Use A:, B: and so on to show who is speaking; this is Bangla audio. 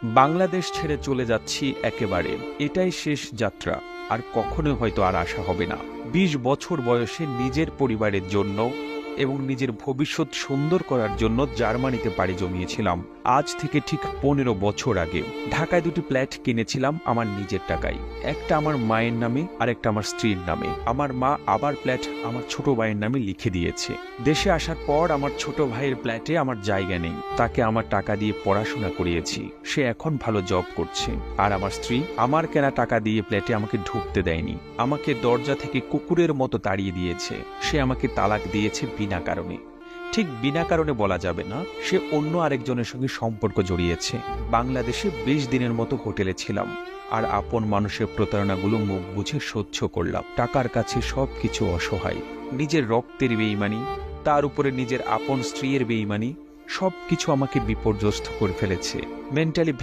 A: বাংলাদেশ ছেড়ে চলে যাচ্ছি একেবারে, এটাই শেষ যাত্রা। আর কখনো হয়তো আর আসা হবে না। ২০ বছর বয়সে নিজের পরিবারের জন্য এবং নিজের ভবিষ্যৎ সুন্দর করার জন্য জার্মানিতে পাড়ি জমিয়েছিলাম। আজ থেকে ঠিক ১৫ বছর আগে ঢাকায় দুটি ফ্ল্যাট কিনেছিলাম আমার নিজের টাকায়। একটা আমার মায়ের নামে আর একটা আমার স্ত্রীর নামে। আমার মা আবার ফ্ল্যাট আমার ছোট ভাইয়ের নামে লিখে দিয়েছে। দেশে আসার পর আমার ছোট ভাইয়ের ফ্ল্যাটে আমার জায়গা নেই, তাকে আমার টাকা দিয়ে পড়াশোনা করিয়েছি, সে এখন ভালো জব করছে। আর আমার স্ত্রী আমার কেনা টাকা দিয়ে ফ্ল্যাটে আমাকে ঢুকতে দেয়নি, আমাকে দরজা থেকে কুকুরের মতো তাড়িয়ে দিয়েছে। সে আমাকে তালাক দিয়েছে বিনা কারণে। ঠিক বিনা কারণে বলা যাবে না, সে অন্য আরেকজনের সঙ্গে সম্পর্ক জড়িয়েছে। বাংলাদেশে ২০ দিনের মতো হোটেলে ছিলাম, আর আপন মানুষের প্রতারণাগুলো মুখ বুঝে সহ্য করলাম। টাকার কাছে সবকিছু অসহায়। নিজের রক্তের বেঈমানি, তার উপরে নিজের আপন স্ত্রীর বেঈমানি, সবকিছু আমাকে বিপর্যস্ত করে ফেলেছে। মেন্টালি